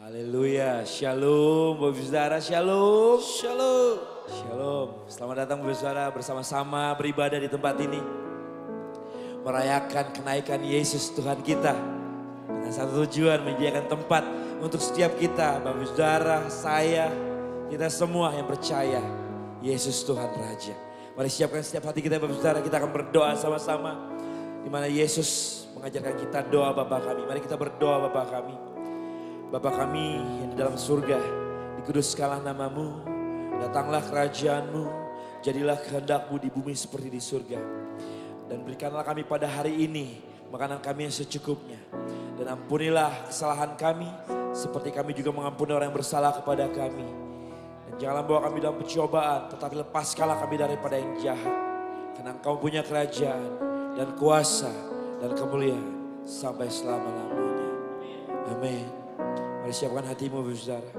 Haleluya, shalom Bapak Ibu Saudara, shalom. Shalom. Shalom, selamat datang Bapak Ibu Saudara bersama-sama beribadah di tempat ini. Merayakan kenaikan Yesus Tuhan kita. Dengan satu tujuan menyediakan tempat untuk setiap kita, Bapak Ibu Saudara, saya, kita semua yang percaya Yesus Tuhan Raja. Mari siapkan setiap hati kita Bapak Ibu Saudara, kita akan berdoa sama-sama. Di mana Yesus mengajarkan kita doa Bapa kami. Mari kita berdoa Bapa kami. Bapa kami yang di dalam surga, dikuduskanlah namamu, datanglah kerajaanmu, jadilah kehendak-Mu di bumi seperti di surga. Dan berikanlah kami pada hari ini makanan kami yang secukupnya. Dan ampunilah kesalahan kami, seperti kami juga mengampuni orang yang bersalah kepada kami. Dan janganlah bawa kami dalam pencobaan, tetapi lepaskanlah kami daripada yang jahat. Karena Engkau punya kerajaan dan kuasa dan kemuliaan sampai selama-lamanya. Amin. Mari siapkan hatimu Bapak Saudara.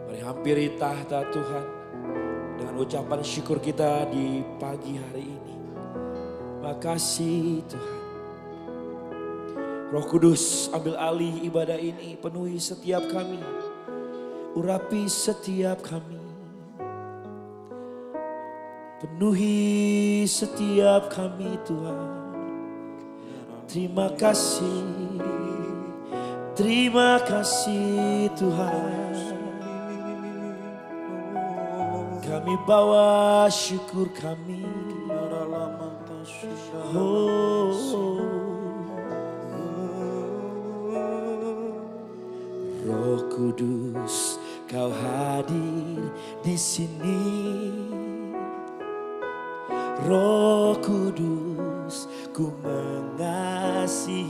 Mari hampiri tahta Tuhan dengan ucapan syukur kita di pagi hari ini. Makasih Tuhan. Roh Kudus ambil alih ibadah ini, penuhi setiap kami, urapi setiap kami, penuhi setiap kami Tuhan. Terima kasih. Terima kasih Tuhan. Kami bawa syukur kami. Roh Kudus, Kau hadir di sini. Roh Kudus, ku mengasihimu.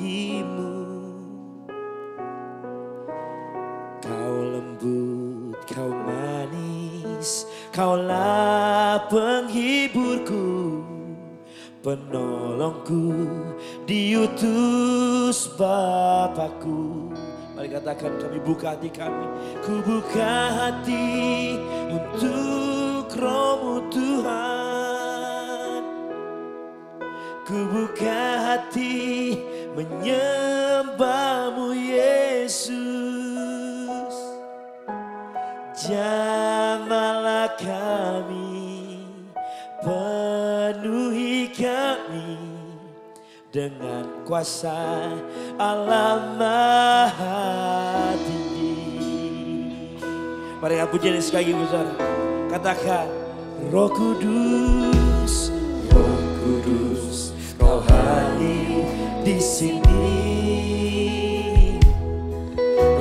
Kau lembut, Kau manis, Kaulah penghiburku, penolongku, diutus Bapakku. Mari katakan, kami buka hati kami. Ku buka hati untuk Roh-Mu Tuhan. Ku buka hati menyembah-Mu Yesus. Jamahlah kami, penuhi kami dengan kuasa Allah Maha Tinggi. Mari kita pujian sekali lagi Saudara. Katakan, Roh Kudus, Roh Kudus, Kau hadir di sini.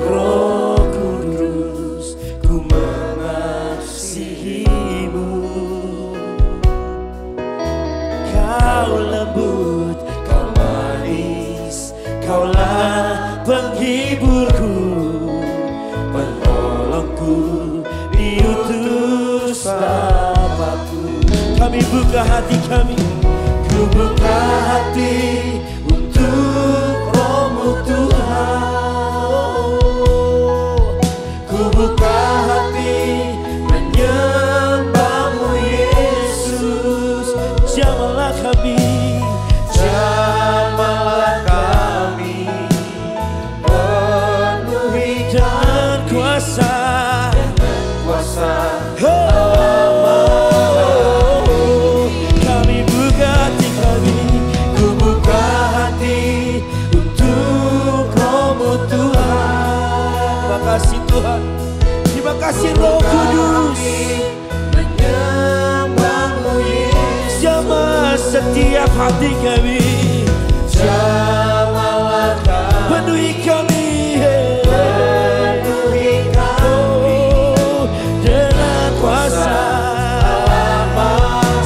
Roh Kudus, ku mengasihimu. Kau lembut, Kau manis, Kaulah penghiburku, penolongku, diutus Bapakku. Kami buka hati kami, ku buka hati untuk Roh-Mu Tuhan. Ku buka hati menyembah-Mu Yesus. Jamahlah kami, jamahlah kami, penuhi dengan kuasa, kami buka hati kami, ku buka hati untuk Roh-Mu Tuhan. Terima kasih Tuhan, terima kasih Roh Kudus, menyembah-Mu Yesus. Jamah setiap hati kami, jamahlah kami, penuhi kami, penuhi kami dengan kuasa.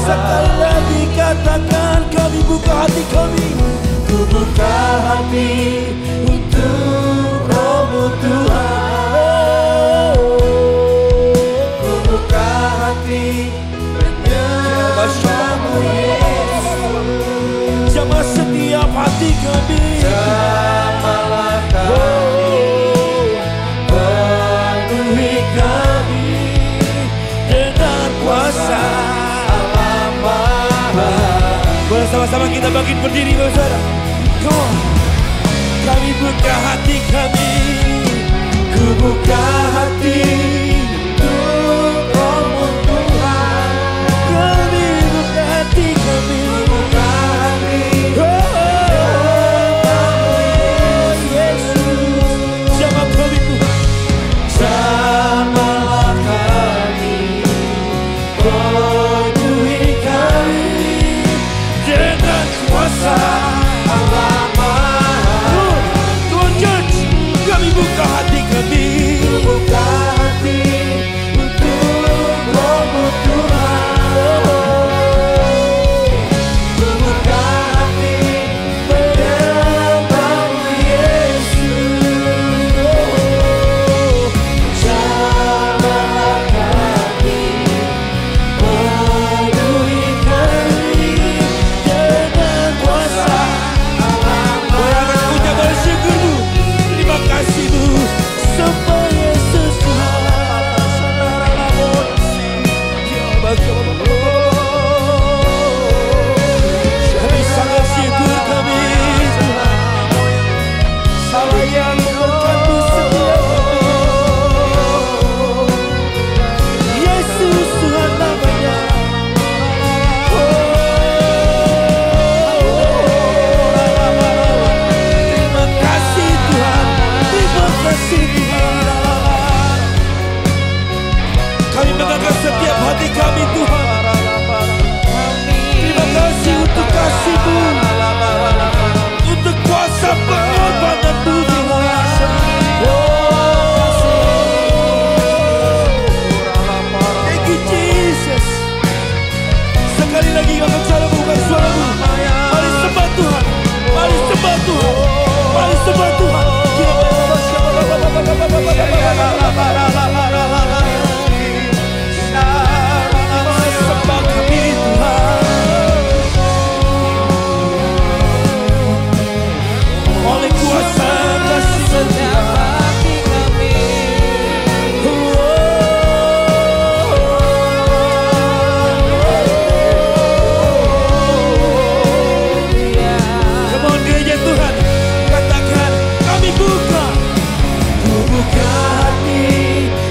Sekali lagi katakan, kami buka hati kami, ku buka hati untuk Roh-Mu Tuhan. Ku buka hati menyembah-Mu Yesus. Jamah setiap hati kami, jamahlah kami, penuhi kami dengan kuasa Allah Maha. Bersama-sama kita bangkit berdiri Saudara. Kami buka hati kami, buka hati untuk Roh-Mu Tuhan. Kami buka hati, kami buka hati. Yesus, jamah kami Tuhan, jamahlah kami, penuhi kami dengan kuasa Allah Maha. Tuhan Church, kami buka hati kami, buka hati untuk Roh-Mu Tuhan. Buka hati menyembah-Mu Yesus. Jamahlah kami, penuhi kami dengan kuasa Allah Maha. Goyangkan ucapan syukur-Mu, terima kasih-Mu, sembah Yesus Tuhan. Kami sangat syukur kami Tuhan, Allah yang memberkati setiap kami. Yesus Tuhan namanya. Terima kasih Tuhan, terima kasih Tuhan. Kami mengangkat setiap hati kami Tuhan. Terima kasih untuk kasih-Mu, untuk kuasa pengorbanan-Mu Tuhan. Thank you Jesus. Sekali lagi akan cara bukan suara-Mu. Mari sembah Tuhan, mari sembah Tuhan, mari sembah Tuhan. Sembah kami Tuhan, oleh kuasa kasih setiap hati kami. Come on gereja Tuhan, katakan kami buka. Ku buka hati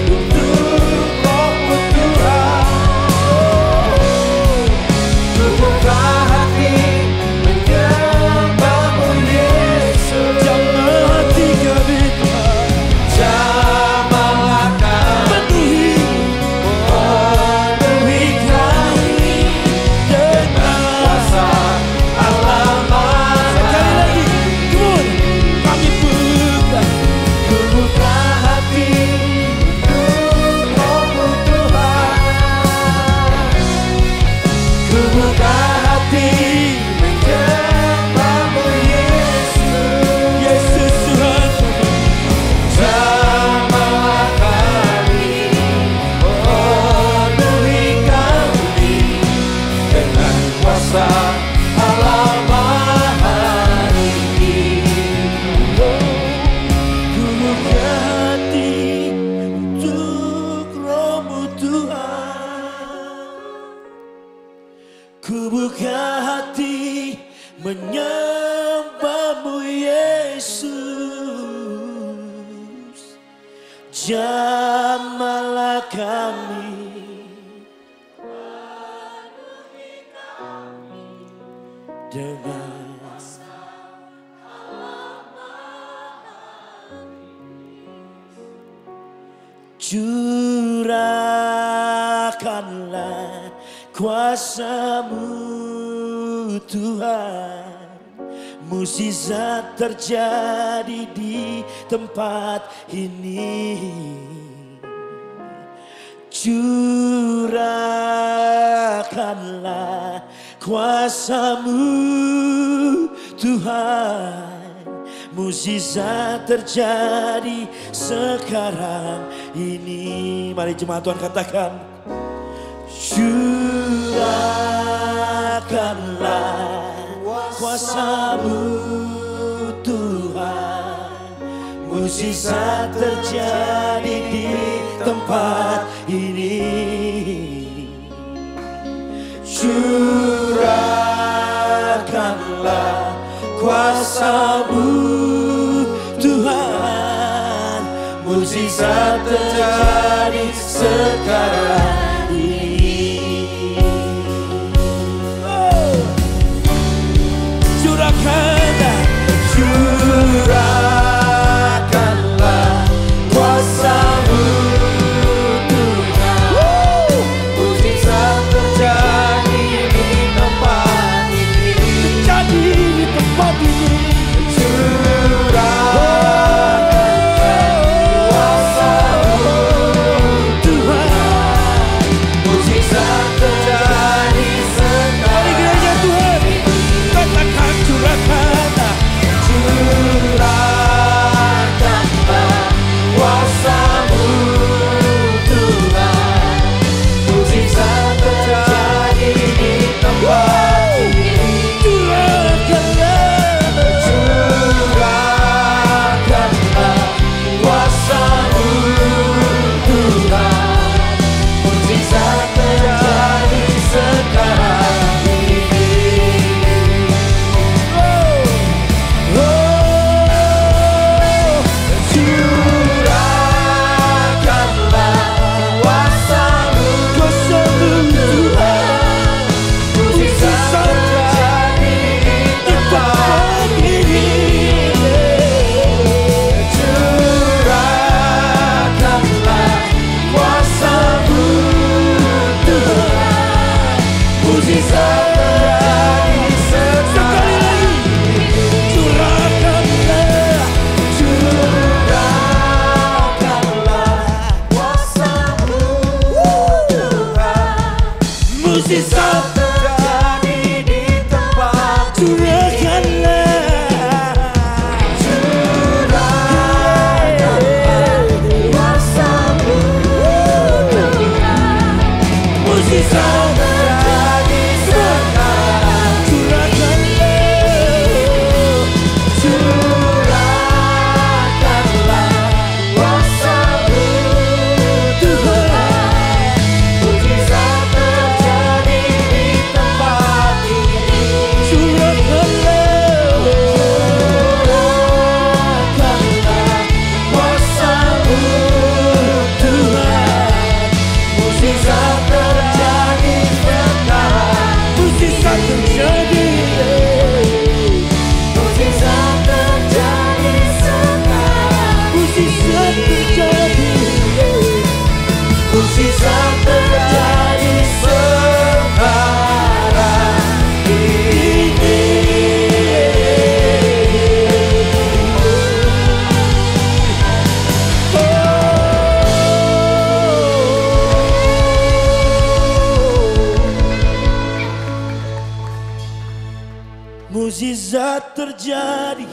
untuk Roh-Mu Tuhan. Ku buka hati menyembah-Mu Yesus. Jamah hati kami Tuhan, jamahlah kami, penuhi kami dengan kuasa Allah Maha. Sekali lagi, come on, kami buka. Ku buka hati untuk Roh-Mu Tuhan. Ku buka hati menyembah-Mu Yesus. Yesus Tuhan, jamahlah kami, penuhi kami dengan kuasa Allah Maha Tinggi. Ku buka hati untuk Roh-Mu Tuhan. Ku buka hati menyembah-Mu Yesus. Jamahlah kami, dengan curahkanlah kuasa-Mu Tuhan. Mukjizat terjadi di tempat ini. Curahkanlah kuasa-Mu Tuhan. Mukjizat terjadi sekarang ini. Mari jemaat Tuhan katakan, curahkanlah kuasa-Mu Tuhan. Mukjizat terjadi di tempat ini. Curahkanlah kuasa-Mu Tuhan. mujizat terjadi sekarang ini. Curahkanlah kuasa-Mu Tuhan, mujizat terjadi di tempat ini. Terjadi di tempat ini. Mujizat terjadi di tempat curahkanlah, curahkanlah kuasa-Mu Tuhan. Mujizat terjadi sekarang, curahkanlah, curahkanlah kuasa-Mu Tuhan. Mujizat mujizat terjadi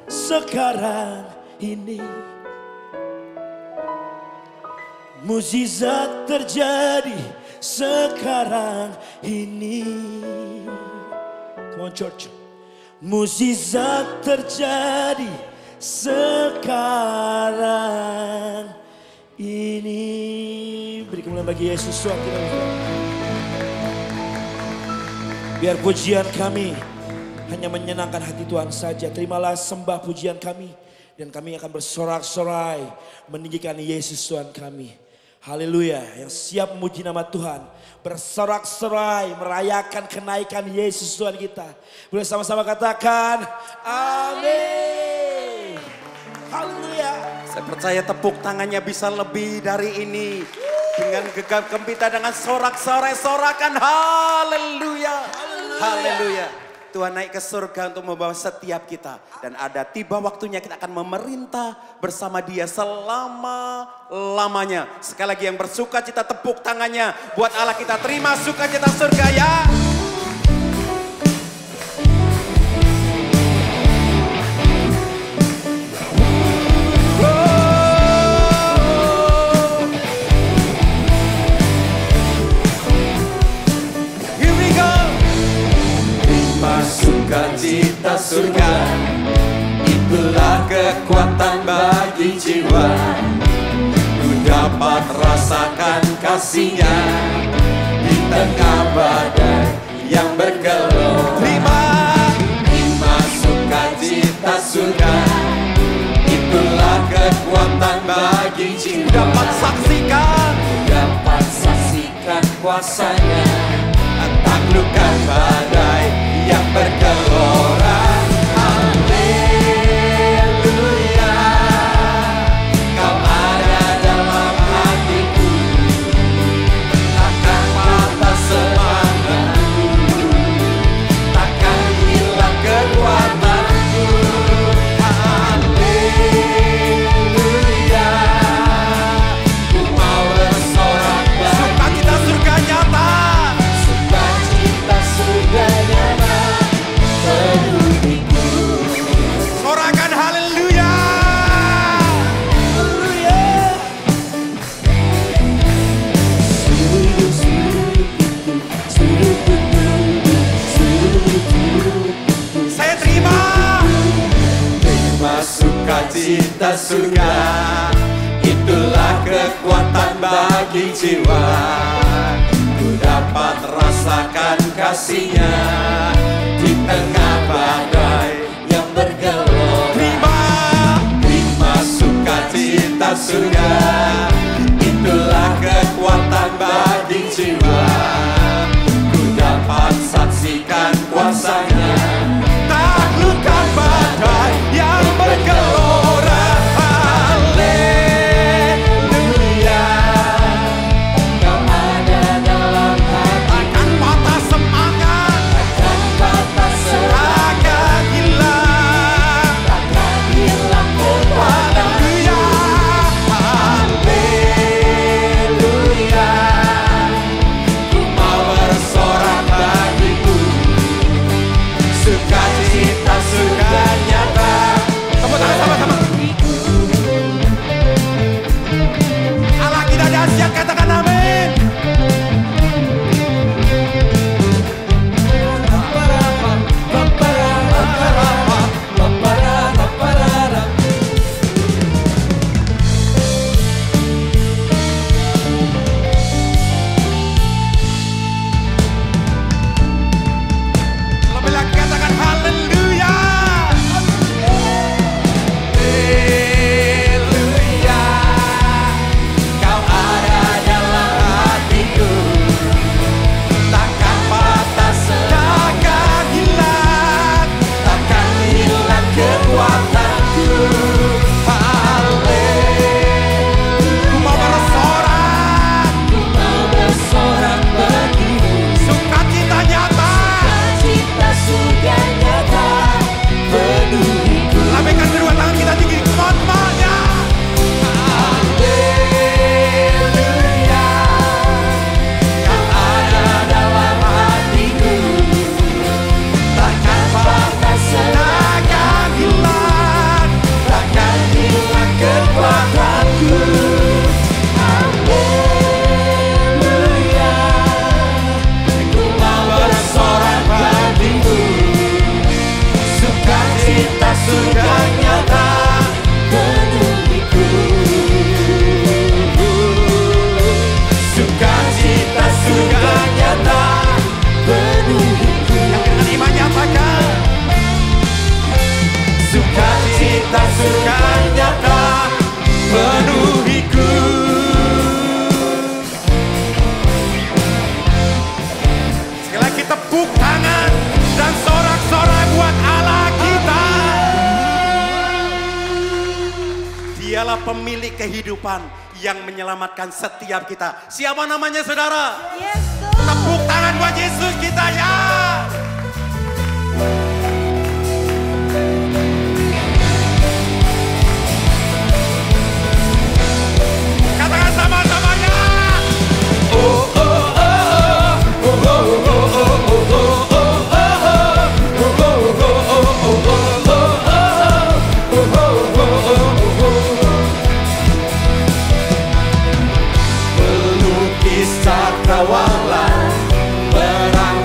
sekarang ini. Mujizat terjadi sekarang ini. Come on church. Mujizat terjadi sekarang ini. Beri kemuliaan bagi Yesus Tuhan kita. Biar pujian kami hanya menyenangkan hati Tuhan saja. Terimalah sembah pujian kami. Dan kami akan bersorak-sorai meninggikan Yesus Tuhan kami. Haleluya. Yang siap memuji nama Tuhan. Bersorak-sorai merayakan kenaikan Yesus Tuhan kita. Boleh sama-sama katakan amin. Haleluya. Saya percaya tepuk tangannya bisa lebih dari ini. Dengan gegap gempita, dengan sorak-sorai, sorakan haleluya. Haleluya. Tuhan naik ke surga untuk membawa setiap kita. Dan ada tiba waktunya kita akan memerintah bersama Dia selama-lamanya. Sekali lagi yang bersuka cita tepuk tangannya. Buat Allah kita terima sukacita surga ya. Sukacita surga, itulah kekuatan bagi jiwa. Ku dapat rasakan kasih-Nya di tengah badai yang bergelombang. Terima sukacita surga, itulah kekuatan bagi Sukacita surga, itulah kekuatan bagi jiwa. Ku dapat rasakan kasih-Nya di tengah badai yang bergelora. Terima sukacita surga, itulah kekuatan bagi jiwa. Ku dapat saksikan kuasa-Nya, taklukkan badai yang bergelora. Haleluya, Kau ada dalam hati. Takkan patah semangat, takkan hilang Haleluya, haleluya. Ku mau bersorak bagiku, sukacita surga nyata. Tepuk tangan sama-sama. Allah kita dahsyat, katakan amin. Lebih lagi katakan haleluya. Haleluya, Kau ada dalam hatiku. Takkan patah, takkan hilang kekuatanku. Haleluya, ku mau bersorak bagimu. Sukacita nyata, lambaikan kedua tangan kita tinggi, semuanya. Haleluya, Kau ada dalam hatiku. Takkan patah, takkan hilang kekuatanku. Haleluya, ku mau bersorak bagimu. Sukacita surga nyata penuhiku. Sukacita surga nyata penuhiku. Yang dengan iman nyatakan, sukacita surga nyata penuhiku. Sekali lagi tepuk tangan dan sorak-sorai buat Allah kita. Dialah pemilik kehidupan yang menyelamatkan setiap kita. Siapa namanya saudara? Yesus. Tepuk tangan buat Yesus kita ya. Katakan sama-samanya. Oh, oh, oh, oh, oh, oh, oh, oh, pelukis cakrawala, perang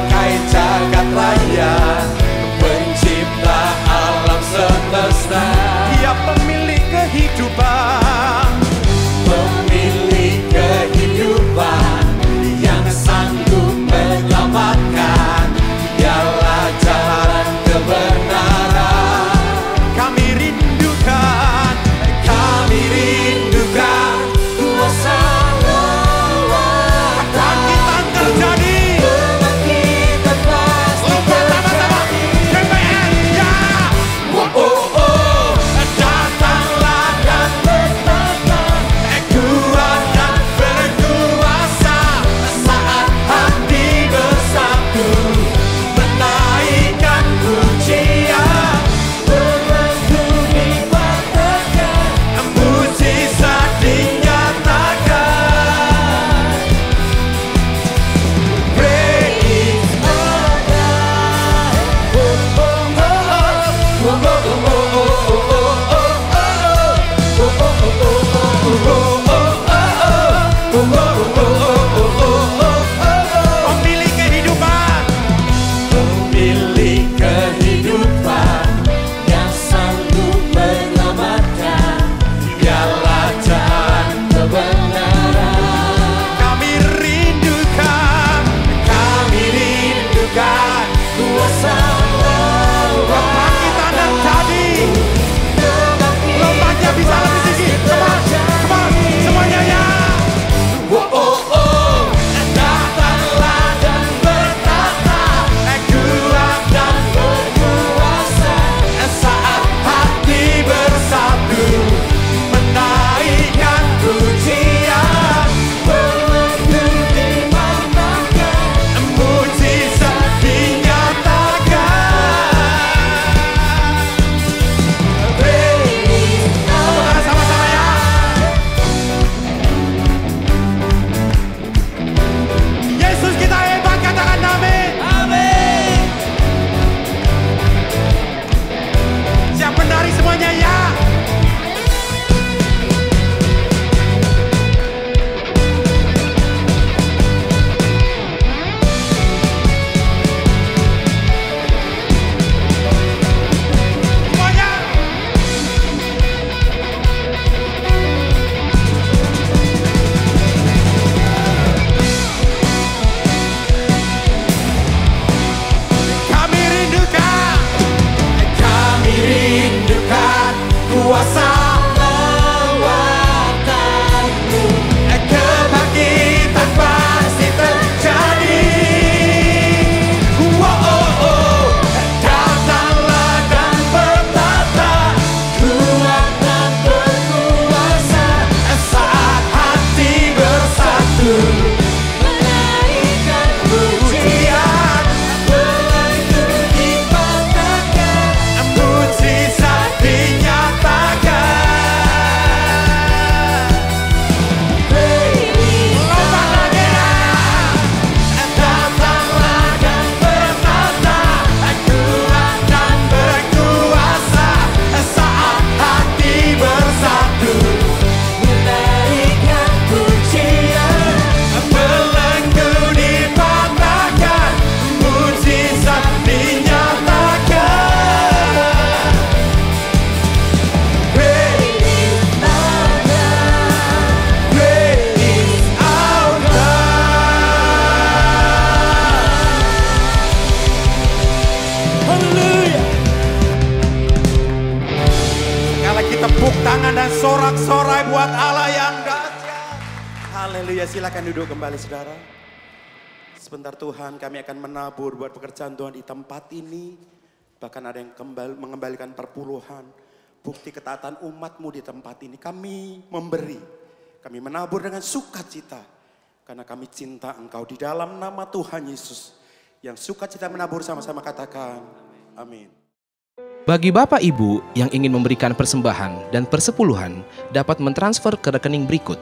sorak-sorai buat Allah yang dahsyat. Haleluya, silakan duduk kembali saudara. Sebentar Tuhan, kami akan menabur buat pekerjaan Tuhan di tempat ini. Bahkan ada yang mengembalikan perpuluhan. Bukti ketaatan umat-Mu di tempat ini. Kami memberi, kami menabur dengan sukacita. Karena kami cinta Engkau di dalam nama Tuhan Yesus. Yang sukacita menabur sama-sama katakan, amin. Bagi Bapak Ibu yang ingin memberikan persembahan dan persepuluhan dapat mentransfer ke rekening berikut.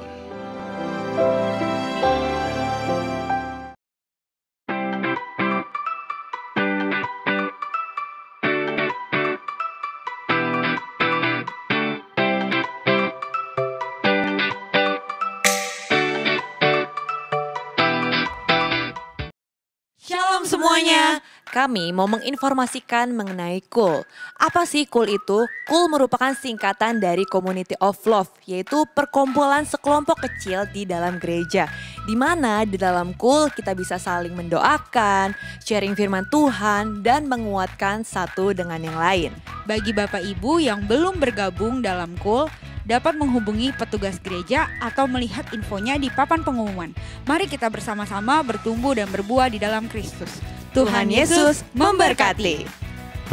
Shalom semuanya, kami mau menginformasikan mengenai KUL. Apa sih KUL itu? KUL merupakan singkatan dari Community of Love, yaitu perkumpulan sekelompok kecil di dalam gereja. Di mana di dalam KUL kita bisa saling mendoakan, sharing firman Tuhan, dan menguatkan satu dengan yang lain. Bagi Bapak Ibu yang belum bergabung dalam KUL, dapat menghubungi petugas gereja atau melihat infonya di papan pengumuman. Mari kita bersama-sama bertumbuh dan berbuah di dalam Kristus. Tuhan Yesus memberkati.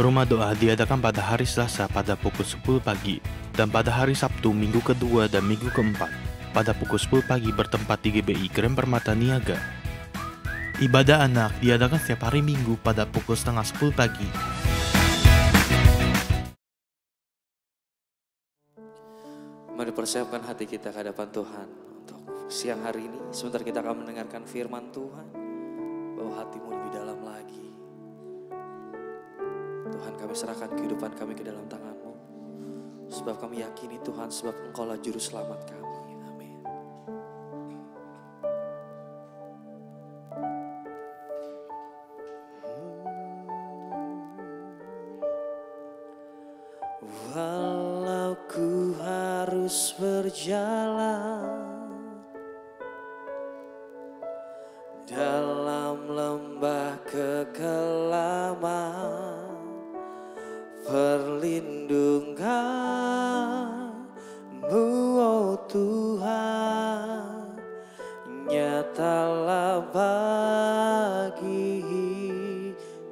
Rumah doa diadakan pada hari Selasa pada pukul 10 pagi dan pada hari Sabtu minggu kedua dan minggu keempat pada pukul 10 pagi bertempat di GBI Grand Permata Niaga. Ibadah anak diadakan setiap hari Minggu pada pukul 9:30 pagi. Mari persiapkan hati kita ke hadapan Tuhan untuk siang hari ini. Sebentar kita akan mendengarkan firman Tuhan. Bawa hatimu lebih dalam lagi. Tuhan, kami serahkan kehidupan kami ke dalam tangan-Mu. Sebab kami yakini Tuhan, sebab Engkau-lah juru selamat kami. Amin. Walau ku harus berjalan dalam lembah kekelaman, perlindungan-Mu, oh Tuhan, nyatalah bagi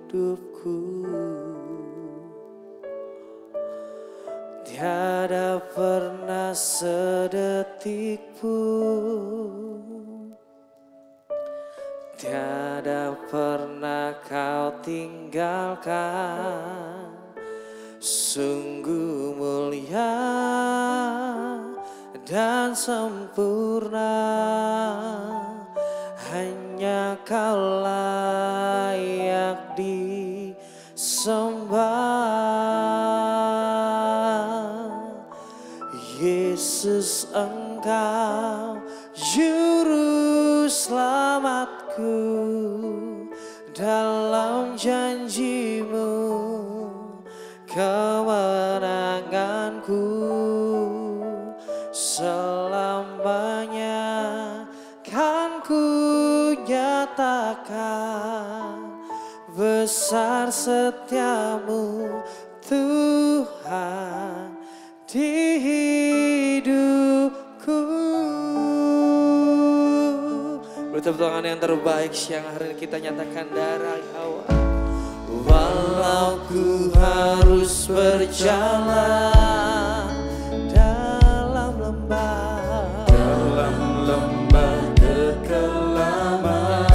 hidupku. Tiada pernah sedetik pun, tiada pernah Kau tinggalkan. Sungguh mulia dan sempurna, hanya Kau layak disembah. Yesus, Engkau juru selamatku, dalam janji-Mu kemenanganku selamanya kan ku nyatakan. Besar setiamu Tuhan di hidupku. Beri tepuk tangan yang terbaik siang hari ini, kita nyatakan darah Hawa. Walau ku harus berjalan dalam lembah kekelaman,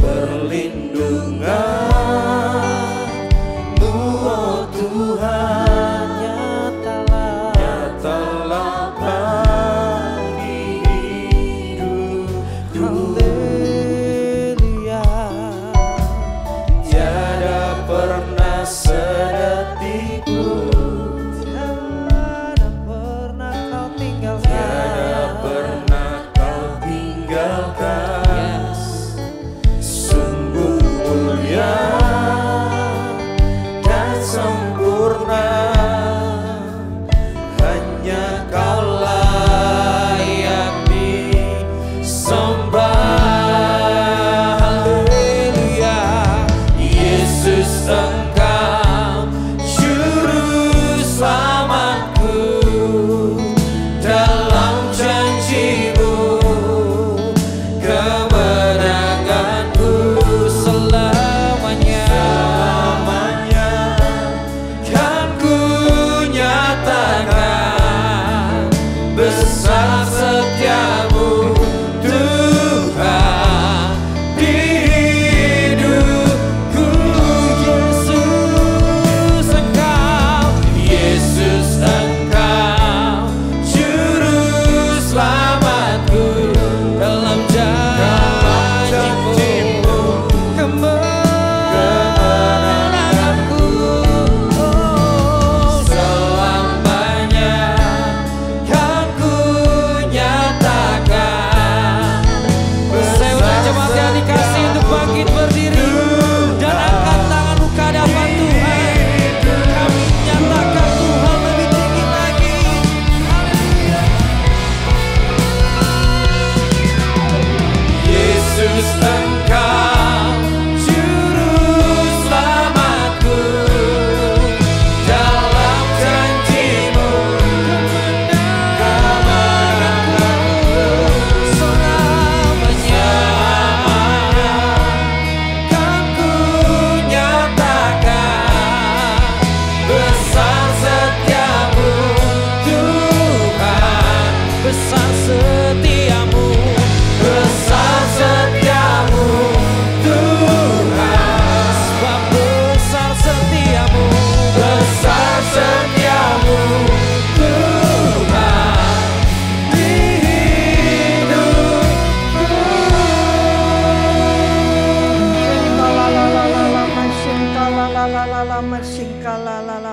perlindungan-Mu, oh Tuhan, nyatalah bagi hidupku. Haleluya. Tiada pernah sedetik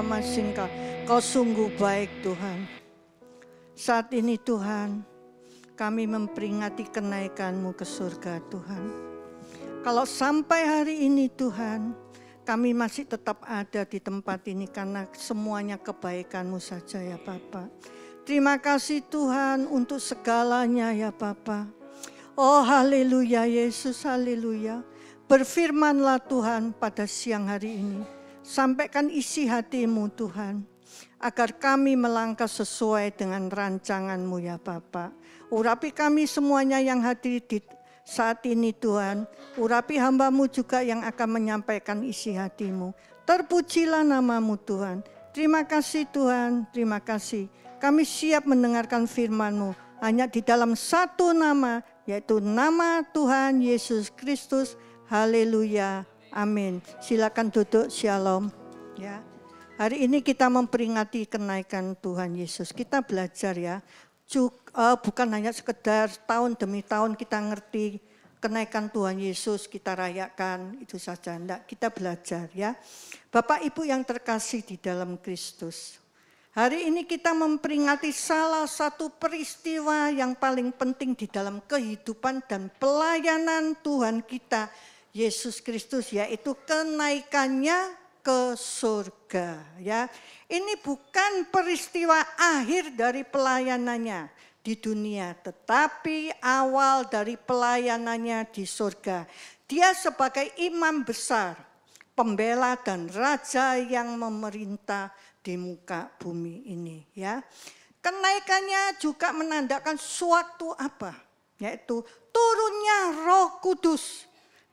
masingka. Kau sungguh baik Tuhan. Saat ini Tuhan, kami memperingati kenaikan-Mu ke surga Tuhan. Kalau sampai hari ini Tuhan, kami masih tetap ada di tempat ini karena semuanya kebaikan-Mu saja ya Bapa. Terima kasih Tuhan untuk segalanya ya Bapa. Oh haleluya Yesus, haleluya. Berfirmanlah Tuhan pada siang hari ini. Sampaikan isi hati-Mu Tuhan. Agar kami melangkah sesuai dengan rancangan-Mu ya Bapa. Urapi kami semuanya yang hadir di saat ini Tuhan. Urapi hamba-Mu juga yang akan menyampaikan isi hati-Mu. Terpujilah nama-Mu Tuhan. Terima kasih Tuhan, terima kasih. Kami siap mendengarkan firman-Mu. Hanya di dalam satu nama, yaitu nama Tuhan Yesus Kristus. Haleluya, amin. Silakan duduk, shalom. Ya. Hari ini kita memperingati kenaikan Tuhan Yesus. Kita belajar ya, bukan hanya sekedar tahun demi tahun kita ngerti kenaikan Tuhan Yesus, kita rayakan, itu saja. Enggak, kita belajar ya. Bapak Ibu yang terkasih di dalam Kristus. Hari ini kita memperingati salah satu peristiwa yang paling penting di dalam kehidupan dan pelayanan Tuhan kita, Yesus Kristus, yaitu kenaikannya ke surga ya. Ini bukan peristiwa akhir dari pelayanannya di dunia, tetapi awal dari pelayanannya di surga. Dia sebagai imam besar, pembela dan raja yang memerintah di muka bumi ini ya. Kenaikannya juga menandakan suatu apa? Yaitu turunnya Roh Kudus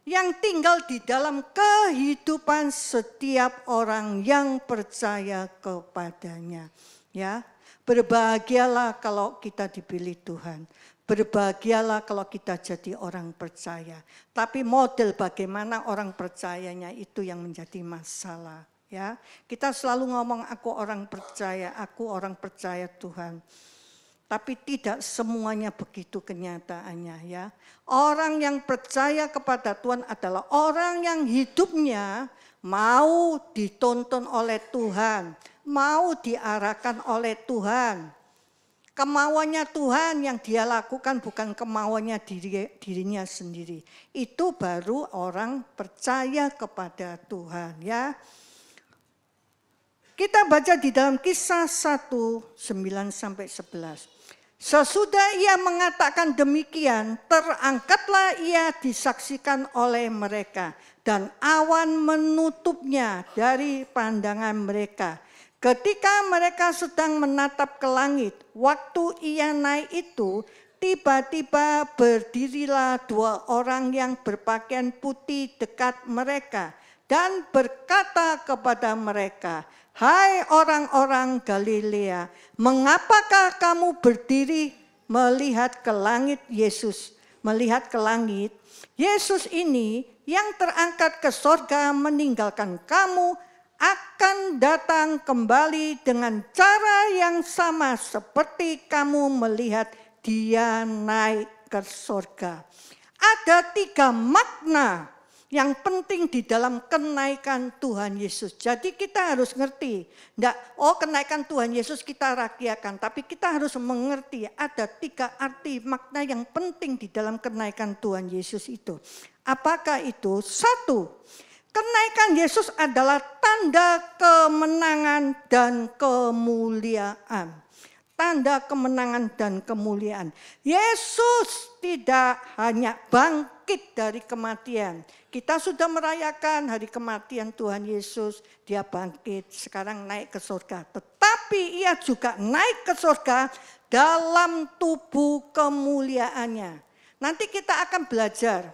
yang tinggal di dalam kehidupan setiap orang yang percaya kepadanya. Ya, berbahagialah kalau kita dipilih Tuhan. Berbahagialah kalau kita jadi orang percaya. Tapi model bagaimana orang percayanya itu yang menjadi masalah. Ya, kita selalu ngomong aku orang percaya Tuhan. Tapi tidak semuanya begitu kenyataannya ya. Orang yang percaya kepada Tuhan adalah orang yang hidupnya mau ditonton oleh Tuhan, mau diarahkan oleh Tuhan. Kemauannya Tuhan yang dia lakukan bukan kemauannya dirinya sendiri. Itu baru orang percaya kepada Tuhan ya. Kita baca di dalam Kisah 1, 9-11. Sesudah ia mengatakan demikian, terangkatlah ia disaksikan oleh mereka. Dan awan menutupnya dari pandangan mereka. Ketika mereka sedang menatap ke langit, waktu ia naik itu, tiba-tiba berdirilah dua orang yang berpakaian putih dekat mereka. Dan berkata kepada mereka, hai orang-orang Galilea, mengapakah kamu berdiri melihat ke langit Yesus? Melihat ke langit, Yesus ini yang terangkat ke sorga meninggalkan kamu akan datang kembali dengan cara yang sama seperti kamu melihat dia naik ke sorga. Ada 3 makna yang penting di dalam kenaikan Tuhan Yesus. Jadi kita harus ngerti, kenaikan Tuhan Yesus kita rakyatkan, tapi kita harus mengerti ada 3 arti makna yang penting di dalam kenaikan Tuhan Yesus itu. Apakah itu? 1, kenaikan Yesus adalah tanda kemenangan dan kemuliaan. Tanda kemenangan dan kemuliaan. Yesus tidak hanya bangkit dari kematian. Kita sudah merayakan hari kematian Tuhan Yesus. Dia bangkit, sekarang naik ke surga. Tetapi ia juga naik ke surga dalam tubuh kemuliaannya. Nanti kita akan belajar.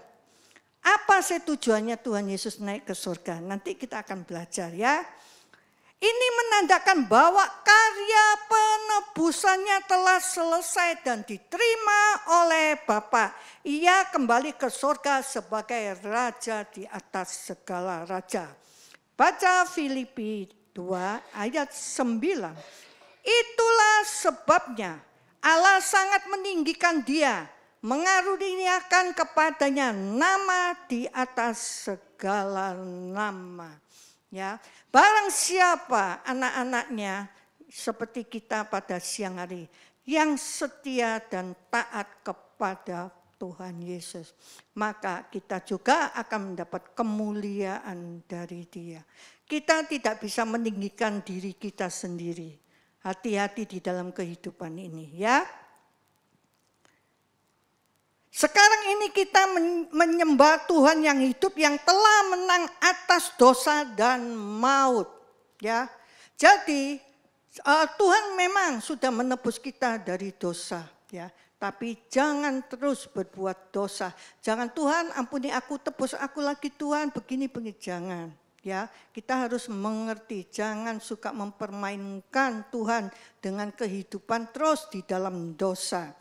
Apa sih tujuannya Tuhan Yesus naik ke surga? Nanti kita akan belajar ya. Ini menandakan bahwa karya penebusannya telah selesai dan diterima oleh Bapa. Ia kembali ke surga sebagai raja di atas segala raja. Baca Filipi 2 ayat 9. Itulah sebabnya Allah sangat meninggikan dia, mengaruniakan kepadanya nama di atas segala nama. Ya, barang siapa anak-anaknya seperti kita pada siang hari yang setia dan taat kepada Tuhan Yesus, maka kita juga akan mendapat kemuliaan dari Dia. Kita tidak bisa meninggikan diri kita sendiri. Hati-hati di dalam kehidupan ini, ya. Sekarang ini kita menyembah Tuhan yang hidup, yang telah menang atas dosa dan maut. Ya, jadi Tuhan memang sudah menebus kita dari dosa. Ya, tapi jangan terus berbuat dosa. Jangan Tuhan ampuni aku, tebus aku lagi Tuhan, begini-begini, jangan. Ya, kita harus mengerti, jangan suka mempermainkan Tuhan dengan kehidupan terus di dalam dosa.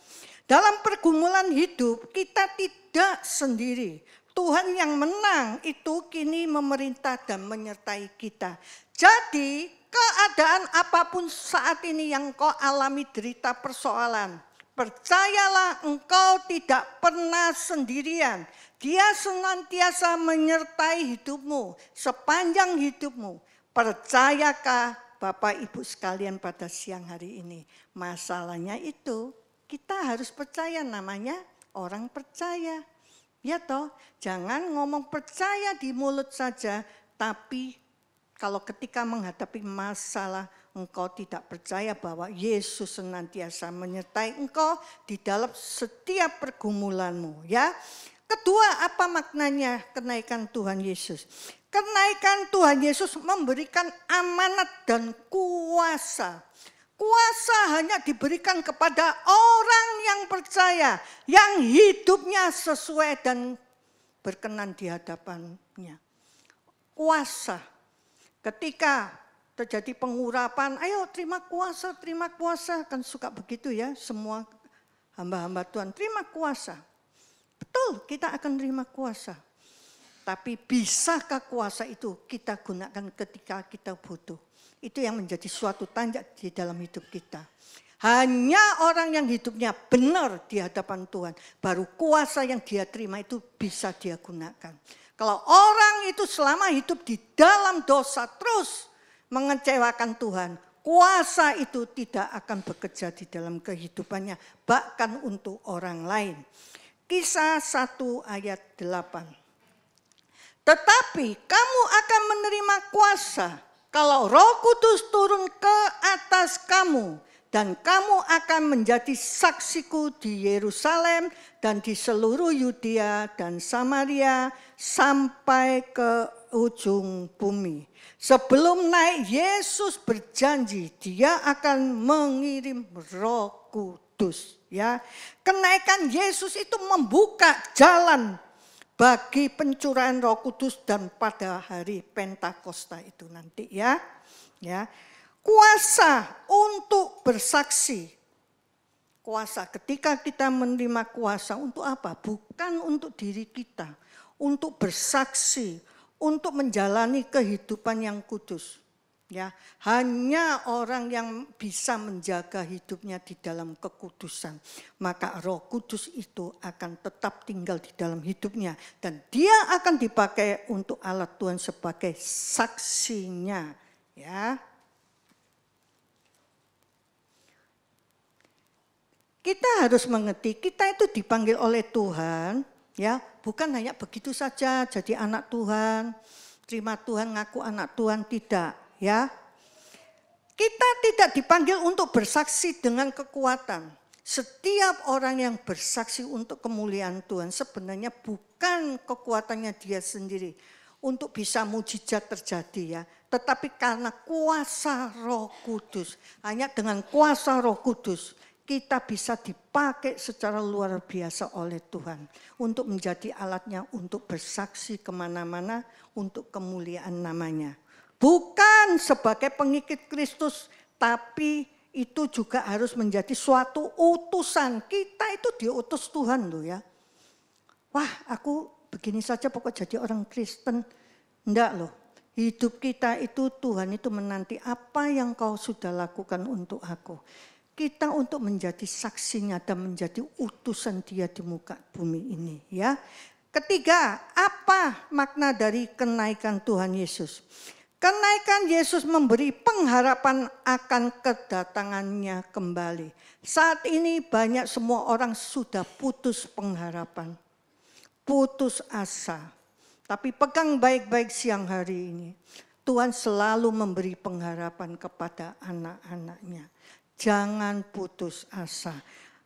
Dalam pergumulan hidup kita tidak sendiri. Tuhan yang menang itu kini memerintah dan menyertai kita. Jadi keadaan apapun saat ini yang kau alami derita persoalan, percayalah engkau tidak pernah sendirian. Dia senantiasa menyertai hidupmu sepanjang hidupmu. Percayakah Bapak Ibu sekalian pada siang hari ini? Masalahnya itu kita harus percaya, namanya orang percaya. Ya toh, jangan ngomong percaya di mulut saja, tapi kalau ketika menghadapi masalah engkau tidak percaya bahwa Yesus senantiasa menyertai engkau di dalam setiap pergumulanmu, ya. Kedua, apa maknanya kenaikan Tuhan Yesus? Kenaikan Tuhan Yesus memberikan amanat dan kuasa. Kuasa hanya diberikan kepada orang yang percaya, yang hidupnya sesuai dan berkenan di hadapannya. Kuasa, ketika terjadi pengurapan, ayo terima kuasa, kan suka begitu ya semua hamba-hamba Tuhan, terima kuasa. Betul, kita akan terima kuasa. Tapi bisakah kuasa itu kita gunakan ketika kita butuh? Itu yang menjadi suatu tanda di dalam hidup kita. Hanya orang yang hidupnya benar di hadapan Tuhan, baru kuasa yang dia terima itu bisa dia gunakan. Kalau orang itu selama hidup di dalam dosa terus mengecewakan Tuhan, kuasa itu tidak akan bekerja di dalam kehidupannya, bahkan untuk orang lain. Kisah 1 ayat 8. Tetapi kamu akan menerima kuasa kalau Roh Kudus turun ke atas kamu, dan kamu akan menjadi saksiku di Yerusalem dan di seluruh Yudea dan Samaria sampai ke ujung bumi. Sebelum naik, Yesus berjanji dia akan mengirim Roh Kudus. Ya, kenaikan Yesus itu membuka jalan bagi pencurahan Roh Kudus dan pada hari Pentakosta itu nanti, ya. Ya. Kuasa untuk bersaksi. Kuasa, ketika kita menerima kuasa untuk apa? Bukan untuk diri kita, untuk bersaksi, untuk menjalani kehidupan yang kudus. Ya, hanya orang yang bisa menjaga hidupnya di dalam kekudusan, maka Roh Kudus itu akan tetap tinggal di dalam hidupnya dan dia akan dipakai untuk alat Tuhan sebagai saksinya, ya. Kita harus mengerti, kita itu dipanggil oleh Tuhan, ya, bukan hanya begitu saja jadi anak Tuhan, terima Tuhan, ngaku anak Tuhan, tidak. Ya, kita tidak dipanggil untuk bersaksi dengan kekuatan. Setiap orang yang bersaksi untuk kemuliaan Tuhan sebenarnya bukan kekuatannya dia sendiri untuk bisa mujizat terjadi, ya, tetapi karena kuasa Roh Kudus. Hanya dengan kuasa Roh Kudus kita bisa dipakai secara luar biasa oleh Tuhan untuk menjadi alatnya untuk bersaksi kemana-mana untuk kemuliaan namanya. Bukan sebagai pengikut Kristus, tapi itu juga harus menjadi suatu utusan. Kita itu diutus Tuhan loh, ya. Wah, aku begini saja pokok jadi orang Kristen. Enggak loh. Hidup kita itu Tuhan itu menanti apa yang kau sudah lakukan untuk aku. Kita untuk menjadi saksinya dan menjadi utusan dia di muka bumi ini, ya. Ketiga, apa makna dari kenaikan Tuhan Yesus? Kenaikan Yesus memberi pengharapan akan kedatangannya kembali. Saat ini banyak semua orang sudah putus pengharapan, putus asa. Tapi pegang baik-baik siang hari ini. Tuhan selalu memberi pengharapan kepada anak-anaknya. Jangan putus asa.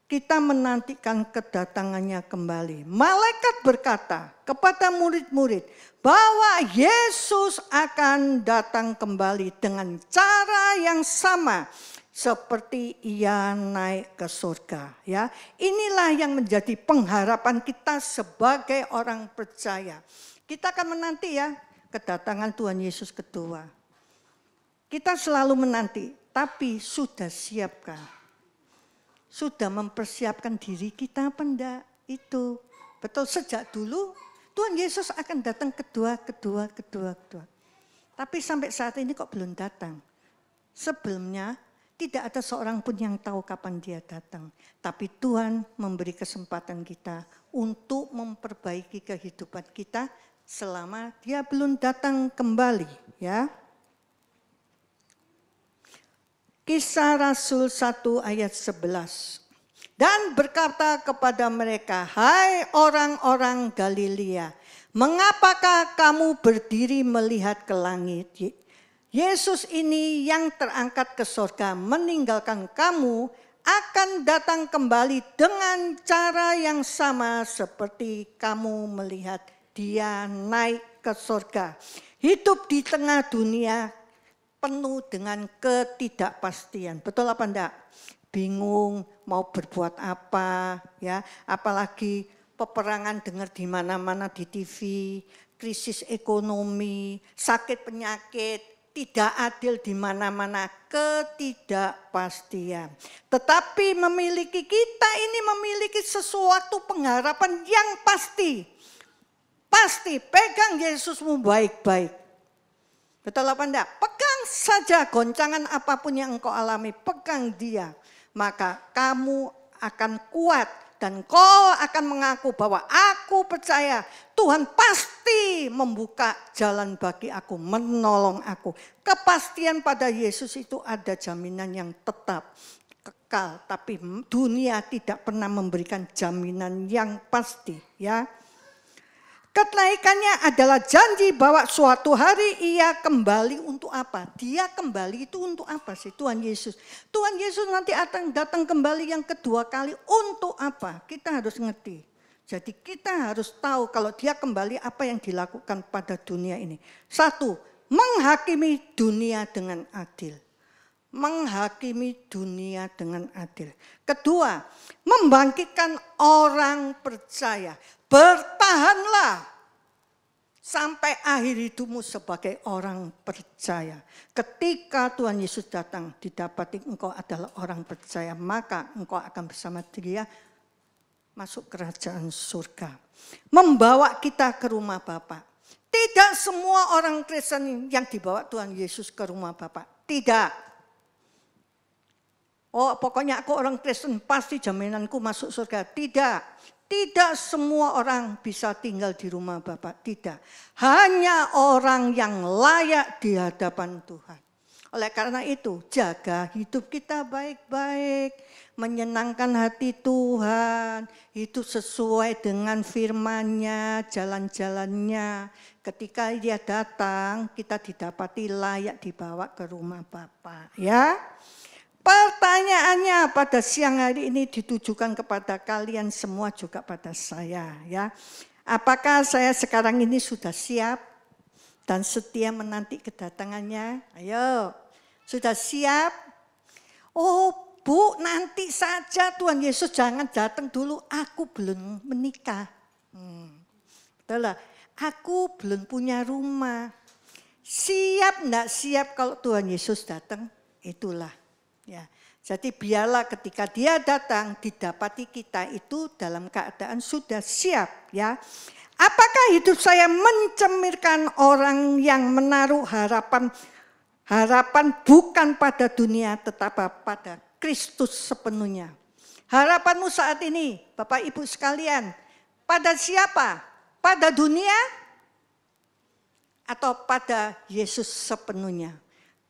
Kita menantikan kedatangannya kembali. Malaikat berkata kepada murid-murid bahwa Yesus akan datang kembali dengan cara yang sama seperti ia naik ke surga. Ya, inilah yang menjadi pengharapan kita sebagai orang percaya. Kita akan menanti ya kedatangan Tuhan Yesus kedua. Kita selalu menanti, tapi sudah siapkah? Sudah mempersiapkan diri kita apa enggak? Itu betul, sejak dulu Tuhan Yesus akan datang kedua. Tapi sampai saat ini kok belum datang. Sebelumnya tidak ada seorang pun yang tahu kapan dia datang. Tapi Tuhan memberi kesempatan kita untuk memperbaiki kehidupan kita selama dia belum datang kembali. Ya. Kisah Rasul 1 ayat 11. Dan berkata kepada mereka, hai orang-orang Galilea, mengapakah kamu berdiri melihat ke langit? Yesus ini yang terangkat ke surga meninggalkan kamu akan datang kembali dengan cara yang sama seperti kamu melihat dia naik ke surga. Hidup di tengah dunia penuh dengan ketidakpastian. Betul apa enggak? Bingung mau berbuat apa, ya. Apalagi peperangan dengar di mana-mana di TV, krisis ekonomi, sakit penyakit, tidak adil di mana-mana, ketidakpastian. Tetapi kita ini memiliki sesuatu pengharapan yang pasti. Pasti, pegang Yesusmu baik-baik. Betul apa enggak? Pegang saja goncangan apapun yang engkau alami, pegang dia. Maka kamu akan kuat dan kau akan mengaku bahwa aku percaya Tuhan pasti membuka jalan bagi aku, menolong aku. Kepastian pada Yesus itu ada jaminan yang tetap, kekal. Tapi dunia tidak pernah memberikan jaminan yang pasti, ya. Kenaikannya adalah janji bahwa suatu hari ia kembali untuk apa? Dia kembali itu untuk apa sih Tuhan Yesus? Tuhan Yesus nanti akan datang kembali yang kedua kali untuk apa? Kita harus ngerti. Jadi kita harus tahu kalau dia kembali apa yang dilakukan pada dunia ini. Satu, menghakimi dunia dengan adil. Menghakimi dunia dengan adil. Kedua, membangkitkan orang percaya. Bertahanlah sampai akhir hidupmu sebagai orang percaya. Ketika Tuhan Yesus datang, didapati engkau adalah orang percaya, maka engkau akan bersama dia masuk kerajaan surga. Membawa kita ke rumah Bapa. Tidak semua orang Kristen yang dibawa Tuhan Yesus ke rumah Bapa. Tidak. Oh, pokoknya aku orang Kristen, pasti jaminanku masuk surga. Tidak. Tidak semua orang bisa tinggal di rumah Bapa. Tidak. Hanya orang yang layak di hadapan Tuhan. Oleh karena itu, jaga hidup kita baik-baik. Menyenangkan hati Tuhan. Hidup sesuai dengan firman-Nya, jalan-jalannya. Ketika dia datang, kita didapati layak dibawa ke rumah Bapa. Ya. Pertanyaannya pada siang hari ini ditujukan kepada kalian semua juga pada saya, ya. Apakah saya sekarang ini sudah siap dan setia menanti kedatangannya? Ayo, sudah siap? Oh Bu, nanti saja Tuhan Yesus, jangan datang dulu, aku belum menikah. Betul lah, aku belum punya rumah. Siap enggak siap kalau Tuhan Yesus datang? Itulah. Ya, jadi biarlah ketika dia datang didapati kita itu dalam keadaan sudah siap, ya. Apakah hidup saya mencemirkan orang yang menaruh harapan bukan pada dunia tetapi pada Kristus sepenuhnya? Harapanmu saat ini, Bapak Ibu sekalian, pada siapa? Pada dunia? atau pada Yesus sepenuhnya.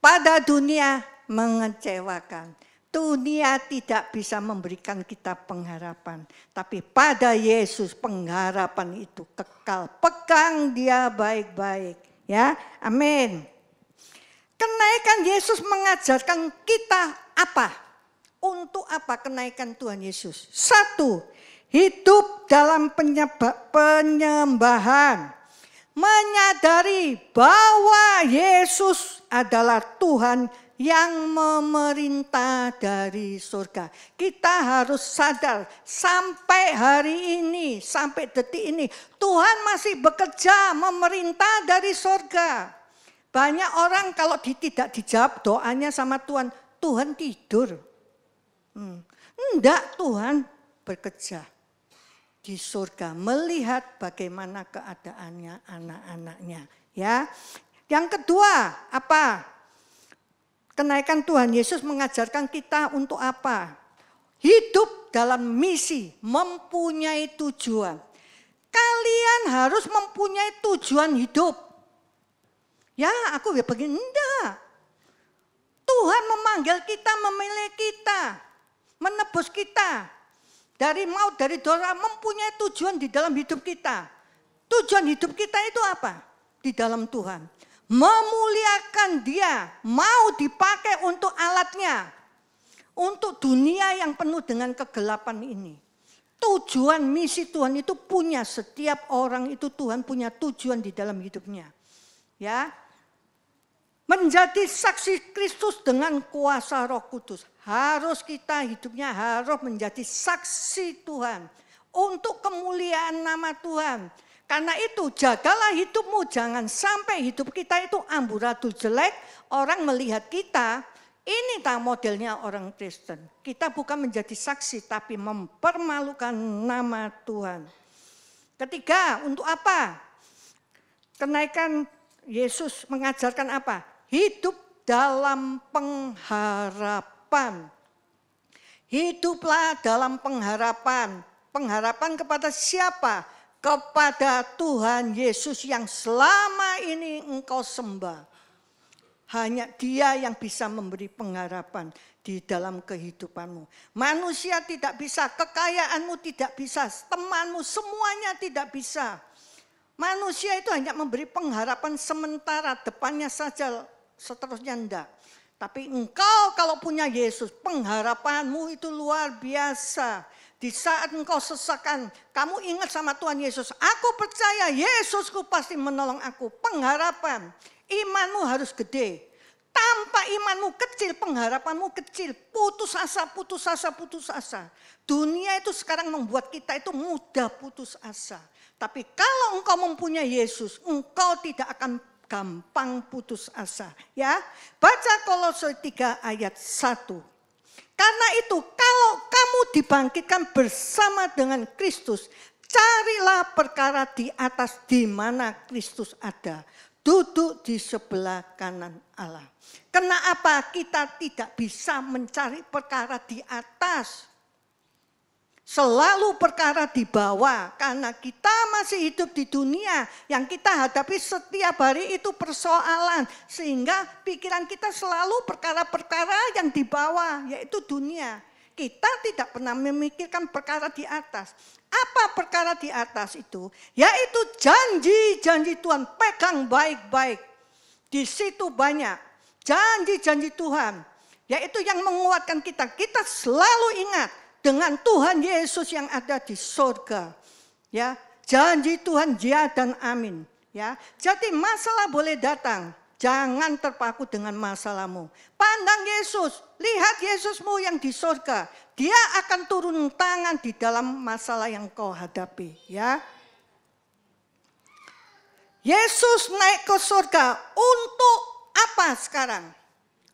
Pada dunia mengecewakan. Dunia tidak bisa memberikan kita pengharapan. Tapi pada Yesus pengharapan itu kekal. Pegang dia baik-baik. Ya, amin. Kenaikan Yesus mengajarkan kita apa? Untuk apa kenaikan Tuhan Yesus? 1, hidup dalam penyembahan. Menyadari bahwa Yesus adalah Tuhan yang memerintah dari surga. Kita harus sadar sampai hari ini, sampai detik ini, Tuhan masih bekerja memerintah dari surga. Banyak orang kalau tidak dijawab doanya sama Tuhan, Tuhan tidur. Enggak, Tuhan bekerja di surga, melihat bagaimana keadaannya anak-anaknya. Ya, yang kedua apa? Kenaikan Tuhan Yesus mengajarkan kita untuk apa? Hidup dalam misi, mempunyai tujuan. Kalian harus mempunyai tujuan hidup. Ya, aku begini, enggak. Tuhan memanggil kita, memilih kita, menebus kita. Dari maut, dari dosa, mempunyai tujuan di dalam hidup kita. Tujuan hidup kita itu apa? Di dalam Tuhan. Memuliakan Dia, mau dipakai untuk alatnya. Untuk dunia yang penuh dengan kegelapan ini. Tujuan misi Tuhan itu punya, setiap orang itu Tuhan punya tujuan di dalam hidupnya. Ya. Menjadi saksi Kristus dengan kuasa Roh Kudus. Harus kita hidupnya harus menjadi saksi Tuhan. Untuk kemuliaan nama Tuhan. Karena itu jagalah hidupmu. Jangan sampai hidup kita itu amburadul jelek. Orang melihat kita. Ini tak modelnya orang Kristen. Kita bukan menjadi saksi tapi mempermalukan nama Tuhan. Ketiga, untuk apa? Kenaikan Yesus mengajarkan apa? Hidup dalam pengharapan. Hiduplah dalam pengharapan. Pengharapan kepada siapa? Kepada Tuhan Yesus yang selama ini engkau sembah. Hanya Dia yang bisa memberi pengharapan di dalam kehidupanmu. Manusia tidak bisa, kekayaanmu tidak bisa, temanmu semuanya tidak bisa. Manusia itu hanya memberi pengharapan sementara, depannya saja, seterusnya enggak. Tapi engkau kalau punya Yesus, pengharapanmu itu luar biasa. Di saat engkau sesakan, kamu ingat sama Tuhan Yesus. Aku percaya Yesusku pasti menolong aku. Pengharapan, imanmu harus gede. Tanpa imanmu kecil, pengharapanmu kecil. Putus asa, putus asa, putus asa. Dunia itu sekarang membuat kita itu mudah putus asa. Tapi kalau engkau mempunyai Yesus, engkau tidak akan gampang putus asa. Ya, baca Kolose 3 ayat 1. Karena itu kalau kamu dibangkitkan bersama dengan Kristus, carilah perkara di atas di mana Kristus ada. Duduk di sebelah kanan Allah. Kenapa kita tidak bisa mencari perkara di atas? Selalu perkara di bawah, karena kita masih hidup di dunia yang kita hadapi setiap hari itu persoalan. Sehingga pikiran kita selalu perkara-perkara yang di bawah, yaitu dunia. Kita tidak pernah memikirkan perkara di atas. Apa perkara di atas itu? Yaitu janji-janji Tuhan, pegang baik-baik. Di situ banyak janji-janji Tuhan, yaitu yang menguatkan kita. Kita selalu ingat dengan Tuhan Yesus yang ada di surga. Ya, janji Tuhan ya dan amin. Ya, jadi masalah boleh datang, jangan terpaku dengan masalahmu. Pandang Yesus, lihat Yesusmu yang di surga. Dia akan turun tangan di dalam masalah yang kau hadapi. Ya, Yesus naik ke surga untuk apa sekarang?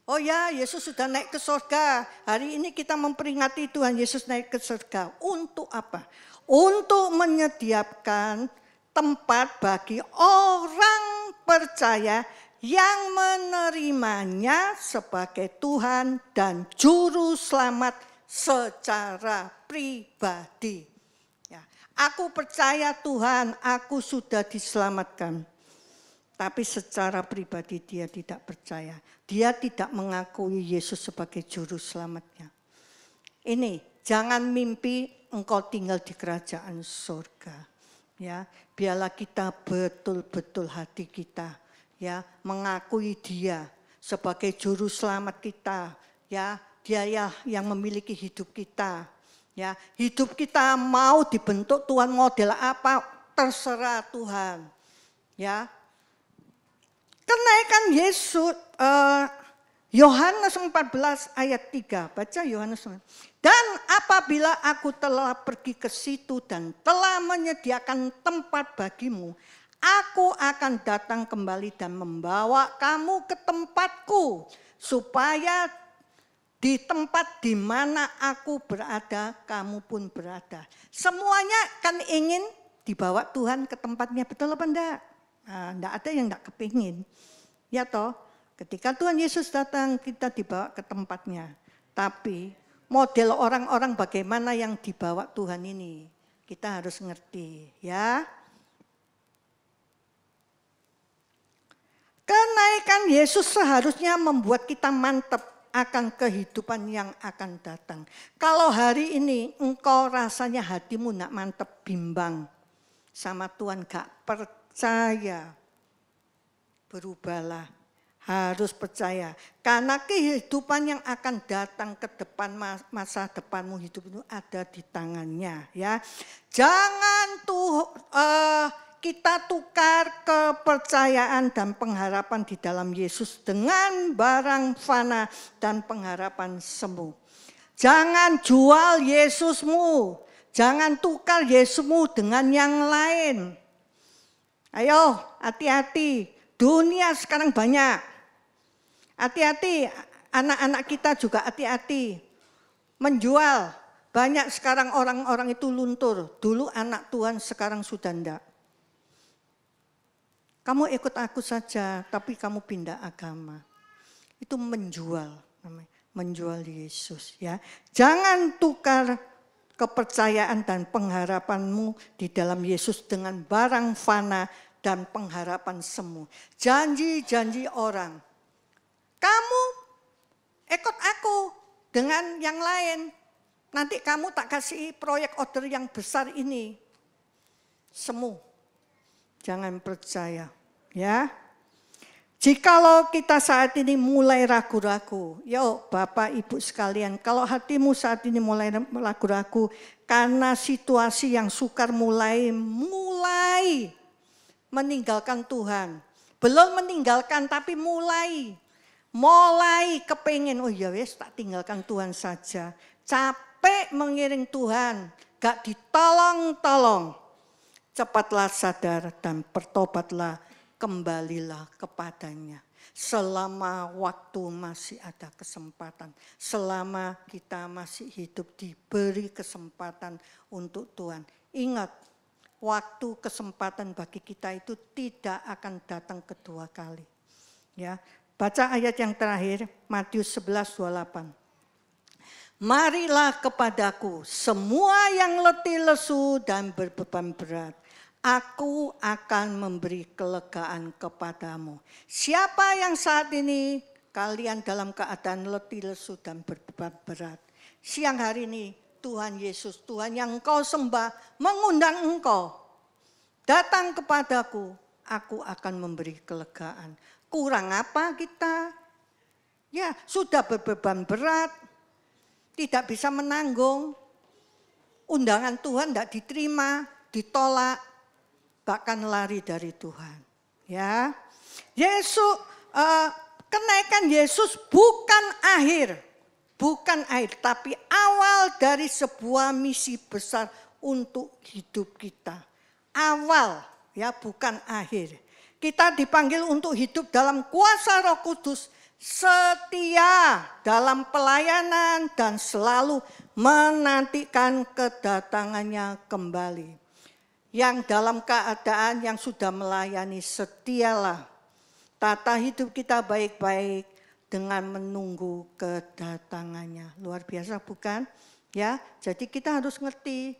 Oh ya, Yesus sudah naik ke surga. Hari ini kita memperingati Tuhan Yesus naik ke surga. Untuk apa? Untuk menyediakan tempat bagi orang percaya yang menerimanya sebagai Tuhan dan Juru Selamat secara pribadi. Ya, aku percaya Tuhan, aku sudah diselamatkan. Tapi secara pribadi dia tidak percaya. Dia tidak mengakui Yesus sebagai juru selamatnya. Ini, jangan mimpi engkau tinggal di kerajaan surga. Ya, biarlah kita betul-betul hati kita ya mengakui dia sebagai juru selamat kita. Ya, dia yang memiliki hidup kita. Ya, hidup kita mau dibentuk Tuhan model apa, terserah Tuhan. Ya. Kenaikan Yesus, Yohanes 14 ayat 3, baca Yohanes. Dan apabila aku telah pergi ke situ dan telah menyediakan tempat bagimu, aku akan datang kembali dan membawa kamu ke tempatku, supaya di tempat di mana aku berada, kamu pun berada. Semuanya kan ingin dibawa Tuhan ke tempatnya, betul apa enggak? Nah, enggak ada yang enggak kepingin. Ya toh, ketika Tuhan Yesus datang kita dibawa ke tempatnya. Tapi model orang-orang bagaimana yang dibawa Tuhan ini, kita harus ngerti ya. Kenaikan Yesus seharusnya membuat kita mantap akan kehidupan yang akan datang. Kalau hari ini engkau rasanya hatimu nak mantap, bimbang sama Tuhan, gak percaya, berubahlah, harus percaya. Karena kehidupan yang akan datang ke depan, masa depanmu, hidup itu ada di tangannya ya. Jangan kita tukar kepercayaan dan pengharapan di dalam Yesus dengan barang fana dan pengharapan semu. Jangan jual Yesusmu, jangan tukar Yesusmu dengan yang lain. Ayo, hati-hati. Dunia sekarang banyak. Hati-hati, anak-anak kita juga hati-hati. Menjual. Banyak sekarang orang-orang itu luntur. Dulu anak Tuhan, sekarang sudah enggak. Kamu ikut aku saja, tapi kamu pindah agama. Itu menjual, menjual Yesus ya. Jangan tukar kepercayaan dan pengharapanmu di dalam Yesus dengan barang fana dan pengharapan semu. Janji-janji orang. Kamu ikut aku dengan yang lain. Nanti kamu tak kasih proyek order yang besar ini. Semu. Jangan percaya. Ya. Jikalau kita saat ini mulai ragu-ragu, yuk Bapak Ibu sekalian, kalau hatimu saat ini mulai ragu-ragu karena situasi yang sukar mulai meninggalkan Tuhan. Belum meninggalkan tapi mulai kepingin, oh ya wes tak tinggalkan Tuhan saja. Capek mengiring Tuhan, gak ditolong-tolong. Cepatlah sadar dan bertobatlah, kembalilah kepadanya. Selama waktu masih ada kesempatan, selama kita masih hidup diberi kesempatan untuk Tuhan. Ingat, waktu kesempatan bagi kita itu tidak akan datang kedua kali. Ya, baca ayat yang terakhir, Matius 11:28. Marilah kepadaku semua yang letih lesu dan berbeban berat, aku akan memberi kelegaan kepadamu. Siapa yang saat ini kalian dalam keadaan letih lesu dan berbeban berat, siang hari ini Tuhan Yesus, Tuhan yang engkau sembah, mengundang engkau. Datang kepadaku, aku akan memberi kelegaan. Kurang apa kita? Ya, sudah berbeban berat, tidak bisa menanggung. Undangan Tuhan tidak diterima, ditolak, bahkan lari dari Tuhan. Ya, Yesus, kenaikan Yesus bukan akhir, tapi awal dari sebuah misi besar untuk hidup kita. Awal, ya, bukan akhir. Kita dipanggil untuk hidup dalam kuasa Roh Kudus, setia dalam pelayanan dan selalu menantikan kedatangannya kembali. Yang dalam keadaan yang sudah melayani, setialah. Tata hidup kita baik-baik dengan menunggu kedatangannya. Luar biasa bukan? Ya, jadi kita harus ngerti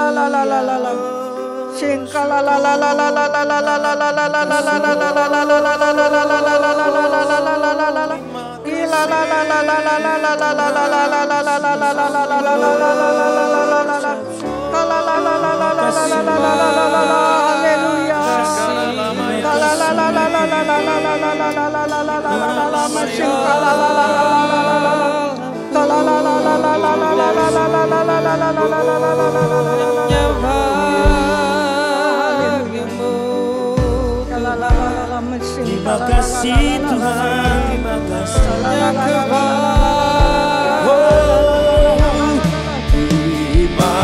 Terima kasih Tuhan, terima kasih. Terima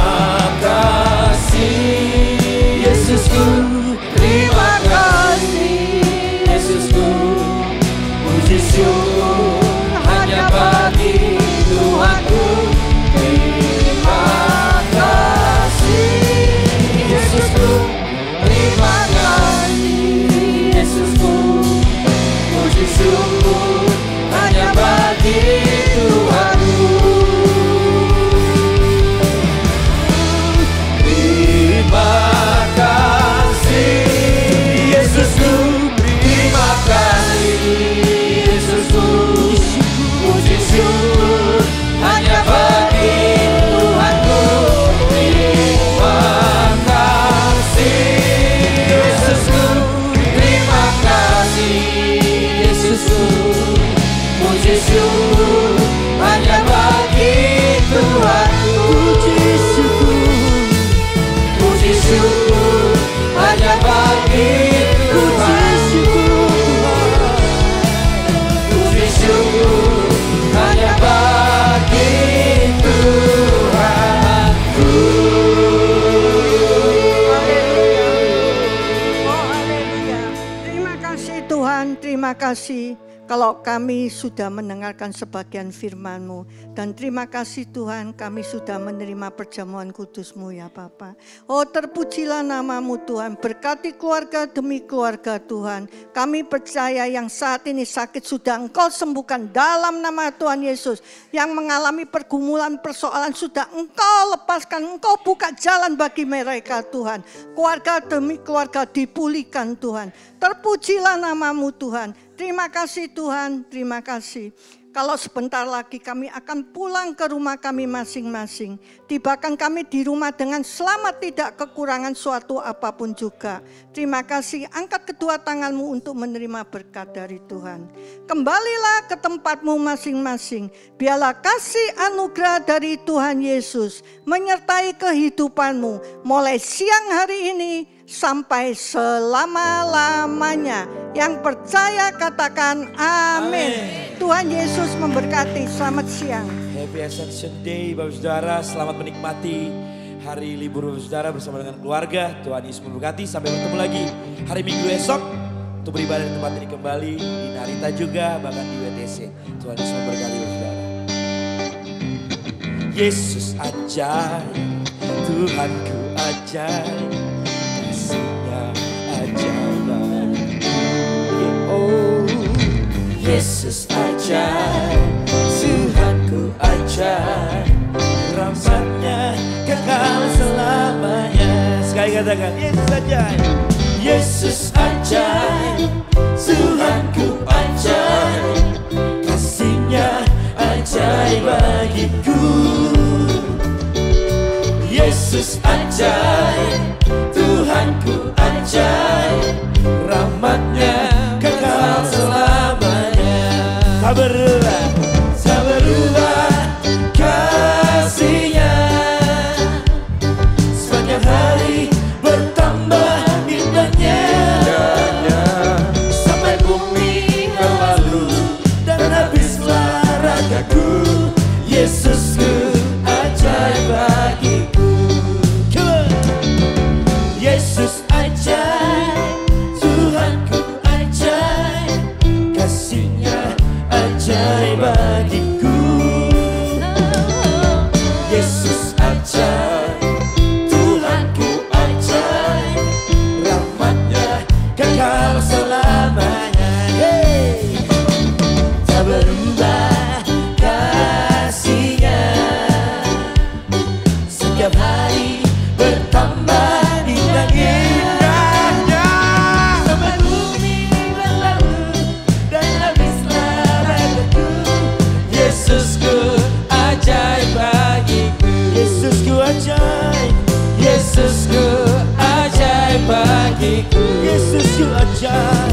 kasih Yesusku, terima kasih Yesusku. Puji syukur hanya bagi Tuhanku. Terima kasih Yesusku, terima kasih Yesusku. Puji syukur hanya bagi terima kasih kalau kami sudah mendengarkan sebagian firman-Mu. Dan terima kasih Tuhan, kami sudah menerima perjamuan kudus-Mu ya Bapa. Oh, terpujilah nama-Mu Tuhan, berkati keluarga demi keluarga Tuhan. Kami percaya yang saat ini sakit sudah Engkau sembuhkan dalam nama Tuhan Yesus. Yang mengalami pergumulan, persoalan sudah Engkau lepaskan, Engkau buka jalan bagi mereka Tuhan. Keluarga demi keluarga dipulihkan Tuhan. Terpujilah nama-Mu Tuhan. Terima kasih Tuhan, terima kasih. Kalau sebentar lagi kami akan pulang ke rumah kami masing-masing. Tibakan kami di rumah dengan selamat, tidak kekurangan suatu apapun juga. Terima kasih, angkat kedua tanganmu untuk menerima berkat dari Tuhan. Kembalilah ke tempatmu masing-masing. Biarlah kasih anugerah dari Tuhan Yesus menyertai kehidupanmu. Mulai siang hari ini sampai selama-lamanya. Yang percaya katakan amin. Tuhan Yesus memberkati. Selamat siang. Happy Ascension Day Bapak Saudara. Selamat menikmati hari libur Bapak Saudara bersama dengan keluarga. Tuhan Yesus memberkati. Sampai bertemu lagi hari Minggu esok untuk beribadah di tempat ini kembali. Di Narita juga, bahkan di WTC. Tuhan Yesus memberkati Bapak Saudara. Yesus ajaib, Tuhanku ajaib, kasih-Nya ajaib. Oh, Yesus ajaib, Tuhanku ajaib, rahmat-Nya kekal selamanya. Sekali katakan, Yesus ajaib, Yesus ajaib, Tuhanku ajaib, kasih-Nya ajaib bagiku. Yesus ajaib, Tuhanku ajaib, rahmat-Nya kekal selamanya. Tak berubah kasih-Nya, sepanjang hari bertambah indahnya. Sampai bumi berlalu dan habislah ragaku, Yesusku ajaib bagiku. Yesus ajaib, Tuhanku ajaib, kasih-Nya ajaib bagiku. Yesus ajaib, Tuhanku ajaib, rahmat-Nya kekal selamanya. Hey. Tak berubah kasih-Nya, setiap hari bertambah indahnya. Sampai bumi berlalu dan habislah ragaku, Yesusku ajaib bagiku. Yesusku ajaib, Yesusku ajaib bagiku. Yesusku ajaib.